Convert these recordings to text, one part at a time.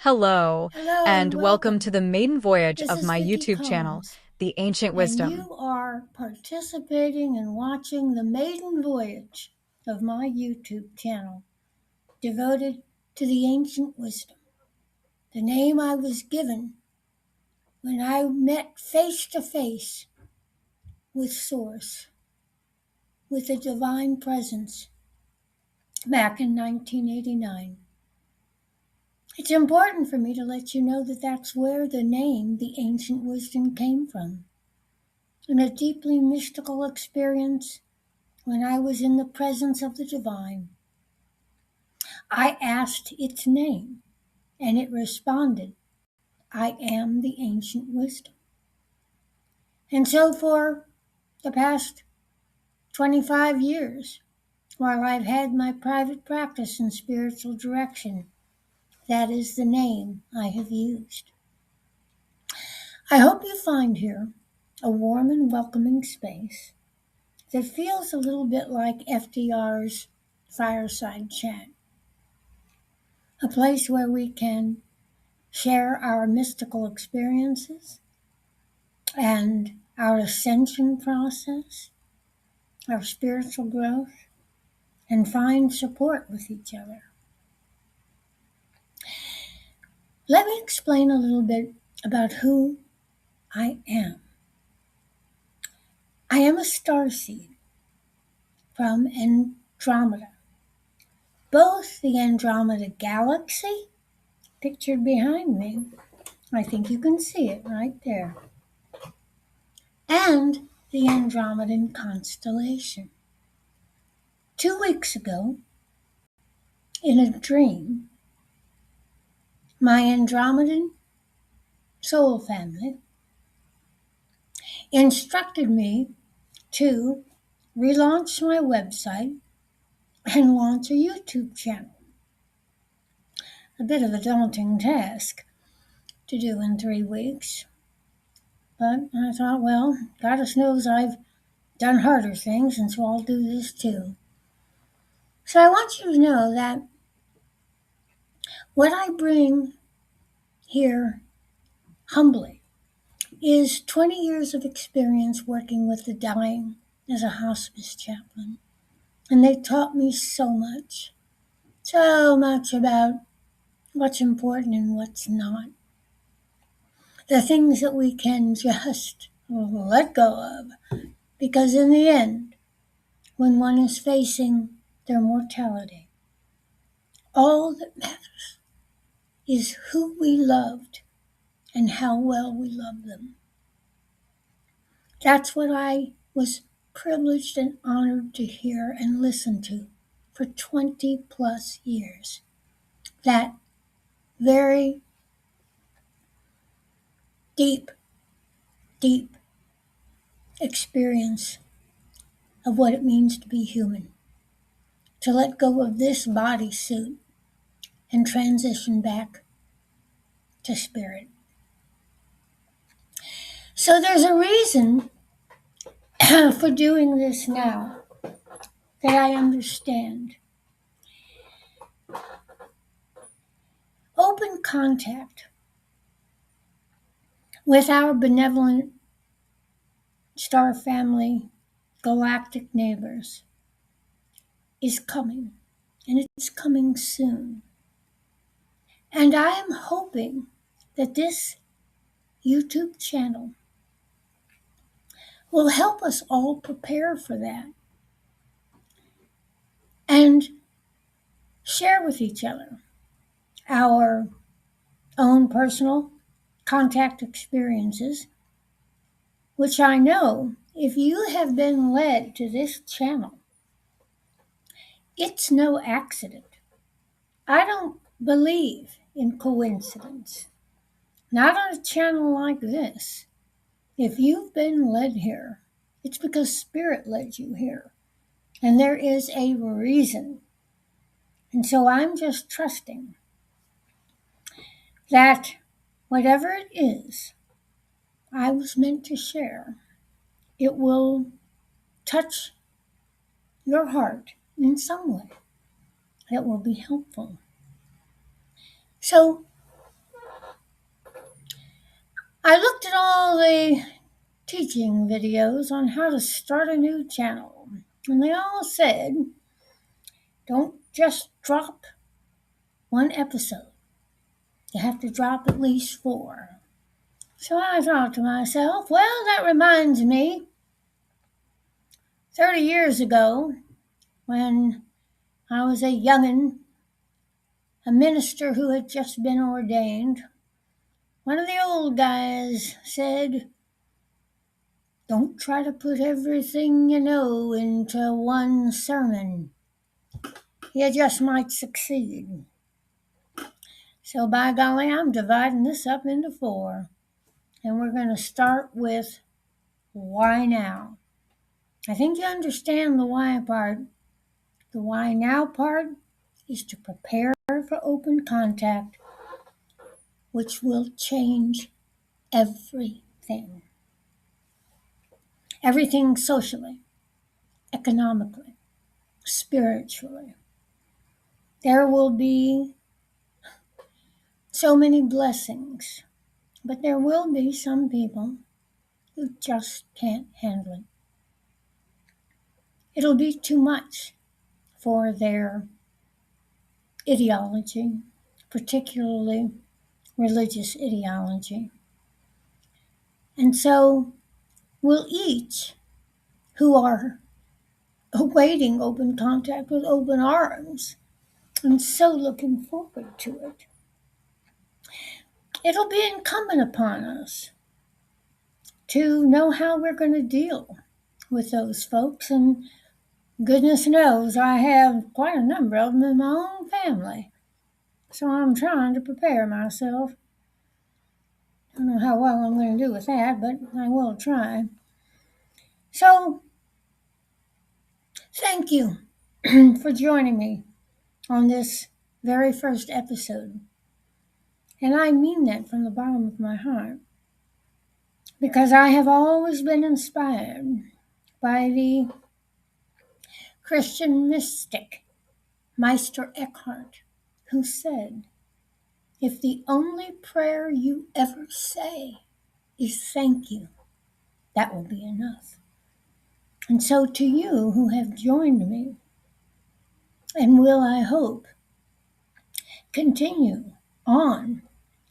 Hello, Hello and and welcome to welcome. the maiden voyage This of is my Vicky YouTube channel, Combs, The Ancient and Wisdom. you are participating and watching the maiden voyage of my YouTube channel, devoted to the ancient wisdom, the name I was given when I met face to face with Source, with the Divine Presence, back in 1989. It's important for me to let you know that that's where the name, the ancient wisdom, came from. In a deeply mystical experience, when I was in the presence of the divine, I asked its name, and it responded, I am the ancient wisdom. And so for the past 25 years, while I've had my private practice in spiritual direction, that is the name I have used. I hope you find here a warm and welcoming space that feels a little bit like FDR's fireside chat, a place where we can share our mystical experiences and our ascension process, our spiritual growth, and find support with each other. Let me explain a little bit about who I am. I am a starseed from Andromeda, both the Andromeda Galaxy, pictured behind me, I think you can see it right there, and the Andromedan constellation. 2 weeks ago, in a dream, my Andromedan soul family instructed me to relaunch my website and launch a YouTube channel. A bit of a daunting task to do in 3 weeks, but I thought, well, Goddess knows I've done harder things, and so I'll do this too. So I want you to know that what I bring here humbly is 20 years of experience working with the dying as a hospice chaplain. And they taught me so much about what's important and what's not. The things that we can just let go of. Because in the end, when one is facing their mortality, all that matters is who we loved and how well we loved them. That's what I was privileged and honored to hear and listen to for 20 plus years. That very deep, deep experience of what it means to be human, to let go of this bodysuit and transition back to spirit. So there's a reason for doing this now that I understand. Open contact with our benevolent star family, galactic neighbors is coming, and it's coming soon. And I am hoping that this YouTube channel will help us all prepare for that and share with each other our own personal contact experiences, which I know if you have been led to this channel, it's no accident. I don't believe in coincidence. Not on a channel like this. If you've been led here, it's because Spirit led you here. And there is a reason. And so I'm just trusting that whatever it is I was meant to share, it will touch your heart in some way that will be helpful. So I looked at all the teaching videos on how to start a new channel, and they all said, don't just drop one episode. You have to drop at least 4. So I thought to myself, well, that reminds me, 30 years ago, when I was a youngin', a minister who had just been ordained, one of the old guys said, don't try to put everything you know into one sermon. You just might succeed. So by golly, I'm dividing this up into 4. And we're going to start with why now? I think you understand the why part. The why now part is to prepare for open contact, which will change everything. Everything socially, economically, spiritually. There will be so many blessings, but there will be some people who just can't handle it. It'll be too much for their ideology, particularly religious ideology. And so we'll each, who are awaiting open contact with open arms, and so looking forward to it, it'll be incumbent upon us to know how we're going to deal with those folks. And goodness knows I have quite a number of them in my own family. So I'm trying to prepare myself. I don't know how well I'm going to do with that, but I will try. So, thank you for joining me on this very first episode. And I mean that from the bottom of my heart, because I have always been inspired by the Christian mystic Meister Eckhart, who said, if the only prayer you ever say is thank you, that will be enough. And so to you who have joined me, and will, I hope, continue on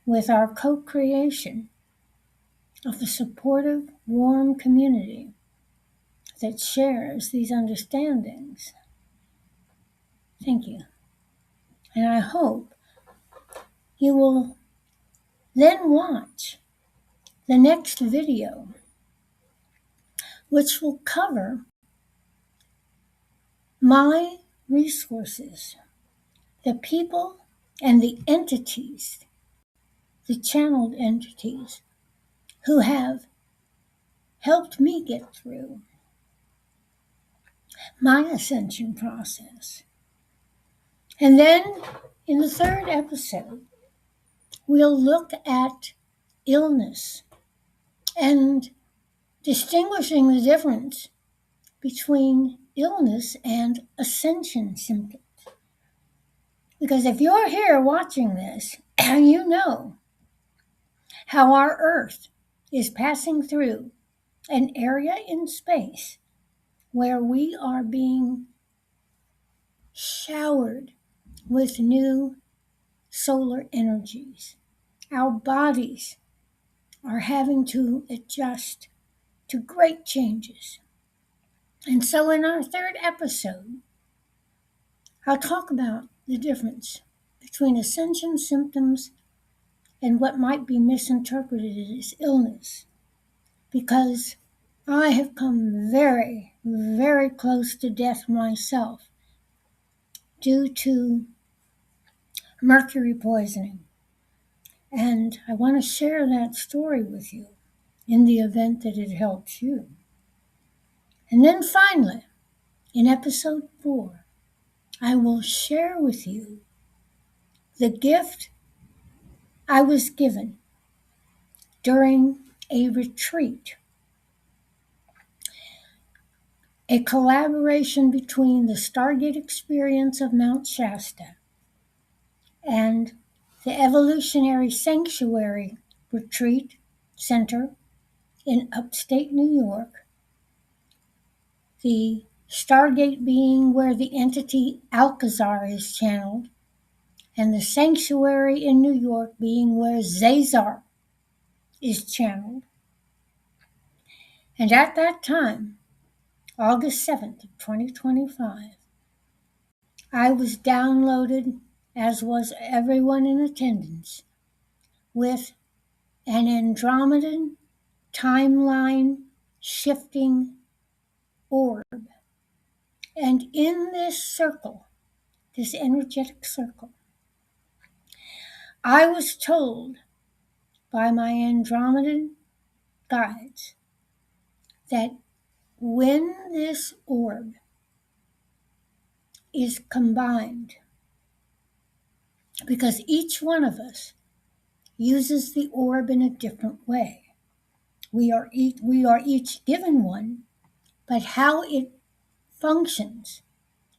with our co-creation of a supportive, warm community that shares these understandings. Thank you. And I hope you will then watch the next video, which will cover my resources, the people and the entities, the channeled entities, who have helped me get through my ascension process. And then in the third episode, we'll look at illness and distinguishing the difference between illness and ascension symptoms. Because if you're here watching this, you know how our Earth is passing through an area in space where we are being showered with new solar energies. Our bodies are having to adjust to great changes. And so in our third episode, I'll talk about the difference between ascension symptoms and what might be misinterpreted as illness, because I have come very, very close to death myself due to mercury poisoning. And I want to share that story with you in the event that it helps you. And then finally, in episode 4, I will share with you the gift I was given during a retreat, a collaboration between the Stargate experience of Mount Shasta and the Evolutionary Sanctuary retreat Center in upstate New York, the Stargate being where the entity Alcazar is channeled, and the sanctuary in New York being where Zazar is channeled. And at that time, August 7th of 2025, I was downloaded, as was everyone in attendance, with an Andromedan timeline shifting orb. And in this circle, this energetic circle, I was told by my Andromedan guides that when this orb is combined, because each one of us uses the orb in a different way. We are each given one, but how it functions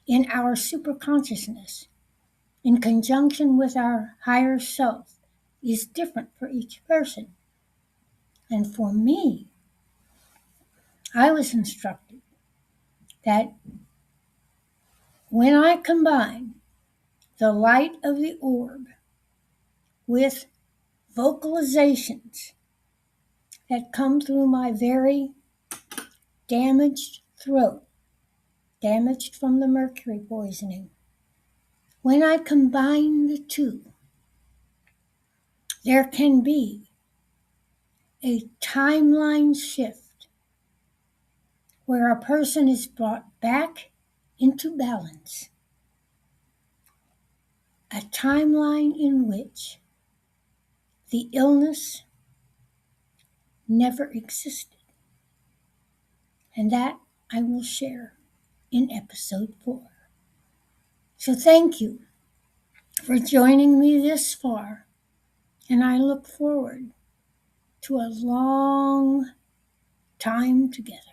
in our superconsciousness in conjunction with our higher self is different for each person. And for me, I was instructed that when I combine the light of the orb with vocalizations that come through my very damaged throat, damaged from the mercury poisoning, when I combine the two, there can be a timeline shift where a person is brought back into balance, a timeline in which the illness never existed. And that I will share in episode 4. So thank you for joining me this far, and I look forward to a long time together.